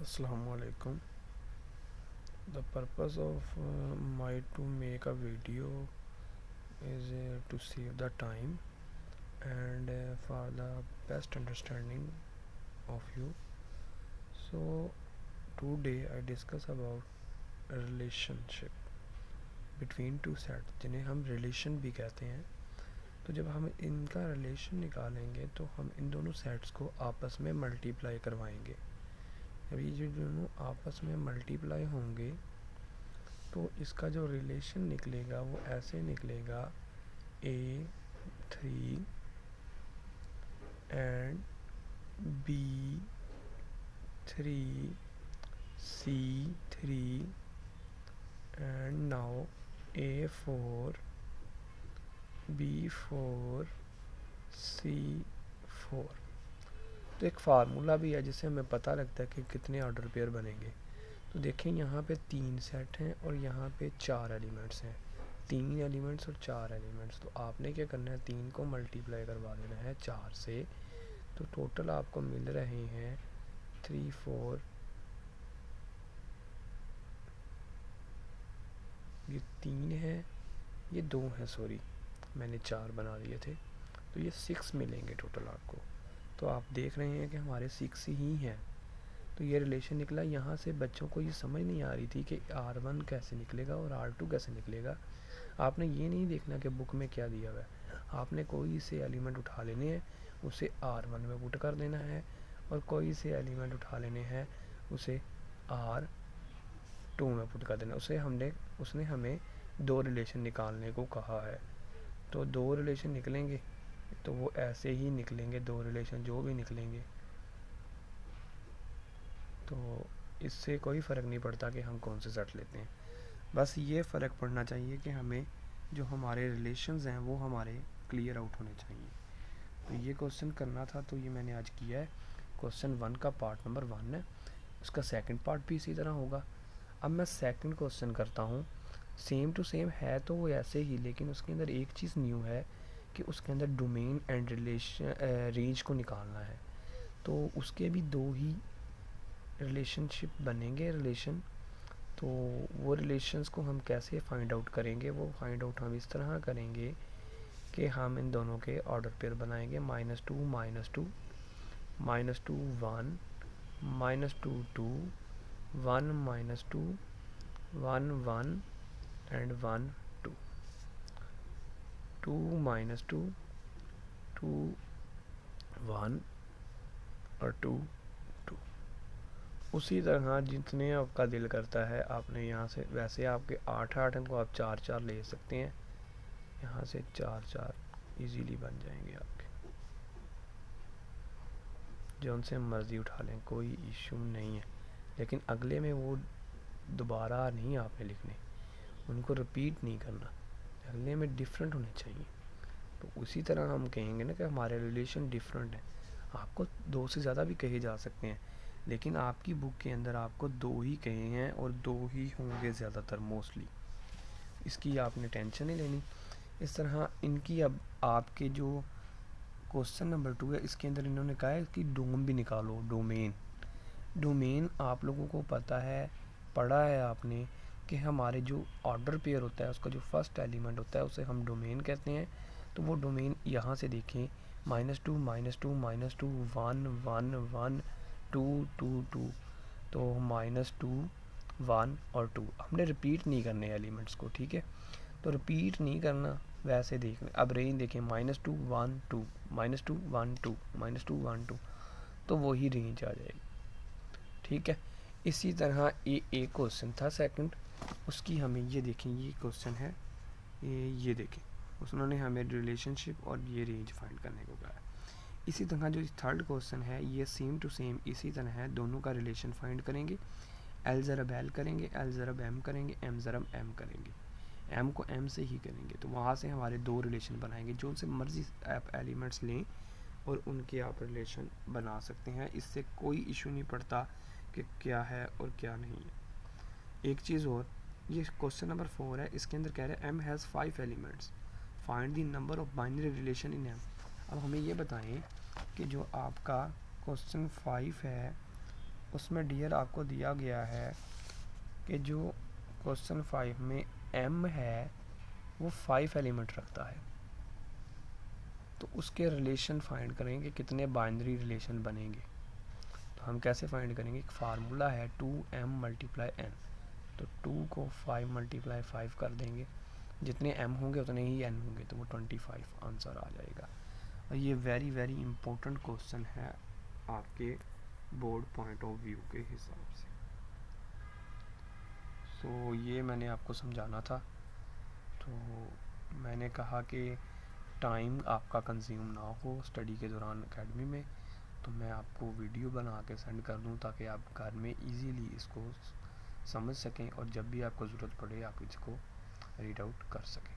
Assalamu alaikum. The purpose of my to make a video is to save the time and for the best understanding of you. So today I discuss about a relationship between two sets जिन्हें हम relation भी कहते हैं। तो जब हम इनका relation निकालेंगे तो हम इन दोनों सेट्स को आपस में मल्टीप्लाई करवाएंगे। जब ये दोनों आपस में मल्टीप्लाई होंगे तो इसका जो रिलेशन निकलेगा वो ऐसे निकलेगा A3 and B3 C3 and now A4 B4 C4। तो एक फार्मूला भी है जिससे हमें पता लगता है कि कितने ऑर्डर पेयर बनेंगे। तो देखें यहाँ पे 3 सेट हैं और यहाँ पे 4 एलिमेंट्स हैं, 3 एलिमेंट्स और 4 एलिमेंट्स। तो आपने क्या करना है, 3 को मल्टीप्लाई करवा देना है 4 से। तो टोटल आपको मिल रहे हैं 3 4, ये 3 है, ये 2 है, सॉरी मैंने 4 बना लिए थे। तो ये 6 मिलेंगे टोटल आपको। तो आप देख रहे हैं कि हमारे 6 ही हैं। तो ये रिलेशन निकला। यहाँ से बच्चों को ये समझ नहीं आ रही थी कि R1 कैसे निकलेगा और R2 कैसे निकलेगा। आपने ये नहीं देखना कि बुक में क्या दिया हुआ है, आपने कोई से एलिमेंट उठा लेने हैं, उसे R1 में पुट कर देना है, और कोई से एलिमेंट उठा लेने हैं, उसे R2 में पुट कर देना। उसने हमें 2 रिलेशन निकालने को कहा है। तो 2 रिलेशन निकलेंगे तो वो ऐसे ही निकलेंगे, 2 रिलेशन जो भी निकलेंगे। तो इससे कोई फ़र्क नहीं पड़ता कि हम कौन से सेट लेते हैं, बस ये फ़र्क पड़ना चाहिए कि हमें जो हमारे रिलेशंस हैं वो हमारे क्लियर आउट होने चाहिए। तो ये क्वेश्चन करना था, तो ये मैंने आज किया है। क्वेश्चन 1 का पार्ट नंबर 1 है, उसका सेकंड पार्ट भी इसी तरह होगा। अब मैं सेकंड क्वेश्चन करता हूँ। सेम टू सेम है तो वो ऐसे ही, लेकिन उसके अंदर एक चीज़ न्यू है कि उसके अंदर डोमेन एंड रिलेशन रेंज को निकालना है। तो उसके भी 2 ही रिलेशनशिप बनेंगे रिलेशन। तो वो रिलेशंस को हम कैसे फाइंड आउट करेंगे, वो फाइंड आउट हम इस तरह करेंगे कि हम इन दोनों के ऑर्डर पेयर बनाएंगे, -2 -2 -2 1 -2 2 1 -2 1 1 एंड 1 2 2 -2 2 1 और 2 2। उसी तरह जितने आपका दिल करता है आपने यहाँ से, वैसे आपके 8 हैं तो आप 4 4 ले सकते हैं। यहाँ से 4 4 इजीली बन जाएंगे आपके, जो उनसे मर्ज़ी उठा लें, कोई इशू नहीं है। लेकिन अगले में वो दोबारा नहीं आपने लिखने, उनको रिपीट नहीं करना, अगले में डिफरेंट होने चाहिए। तो उसी तरह हम कहेंगे ना कि हमारे रिलेशन डिफरेंट है। आपको 2 से ज़्यादा भी कहे जा सकते हैं, लेकिन आपकी बुक के अंदर आपको 2 ही कहे हैं और 2 ही होंगे ज़्यादातर, मोस्टली। इसकी आपने टेंशन नहीं लेनी। इस तरह इनकी अब आपके जो क्वेश्चन नंबर 2 है, इसके अंदर इन्होंने कहा है कि डोम भी निकालो, डोमेन आप लोगों को पता है, पढ़ा है आपने कि हमारे जो ऑर्डर पेयर होता है उसका जो फर्स्ट एलिमेंट होता है उसे हम डोमेन कहते हैं। तो वो डोमेन यहाँ से देखें, -2 -2 -2 1 1 1 2 2 2। तो -2 1 और 2 हमने रिपीट नहीं करने एलिमेंट्स को, ठीक है। तो रिपीट नहीं करना, वैसे देखना। अब रेंज देखें, -2 1 2 -2 1 2 -2 1 2, तो वही रेंज आ जाएगी, ठीक है। इसी तरह एक क्वेश्चन था सेकंड, उसकी हमें ये देखें, ये क्वेश्चन है, ये देखें, उन्होंने हमें रिलेशनशिप और ये रेंज फाइंड करने को कहा है। इसी तरह जो थर्ड क्वेश्चन है ये सेम टू सेम इसी तरह है, दोनों का रिलेशन फाइंड करेंगे। L ज़रब L करेंगे, L ज़रब M करेंगे, M ज़रब M करेंगे, M को M से ही करेंगे। तो वहाँ से हमारे 2 रिलेशन बनाएंगे, जो उनसे मर्जी आप एलिमेंट्स लें और उनके आप रिलेशन बना सकते हैं। इससे कोई इशू नहीं पड़ता कि क्या है और क्या नहीं है। एक चीज़ और, ये क्वेश्चन नंबर 4 है, इसके अंदर कह रहे हैं M has 5 elements, find the number of binary relation in M। अब हमें ये बताएं कि जो आपका क्वेश्चन 5 है उसमें डियर आपको दिया गया है कि जो क्वेश्चन 5 में m है वो 5 एलिमेंट रखता है, तो उसके रिलेशन फाइंड करेंगे कितने बाइनरी रिलेशन बनेंगे। तो हम कैसे फाइंड करेंगे, एक फार्मूला है 2m मल्टीप्लाई n, तो 2 को 5 मल्टीप्लाई 5 कर देंगे, जितने m होंगे उतने ही n होंगे, तो वो 25 आंसर आ जाएगा। और ये वेरी वेरी इंपॉर्टेंट क्वेश्चन है आपके बोर्ड पॉइंट ऑफ व्यू के हिसाब से। तो ये मैंने आपको समझाना था। तो मैंने कहा कि टाइम आपका कंज्यूम ना हो स्टडी के दौरान एकेडमी में, तो मैं आपको वीडियो बना के सेंड कर दूं ताकि आप घर में इजीली इसको समझ सकें और जब भी आपको ज़रूरत पड़े आप इसको रीड आउट कर सकें।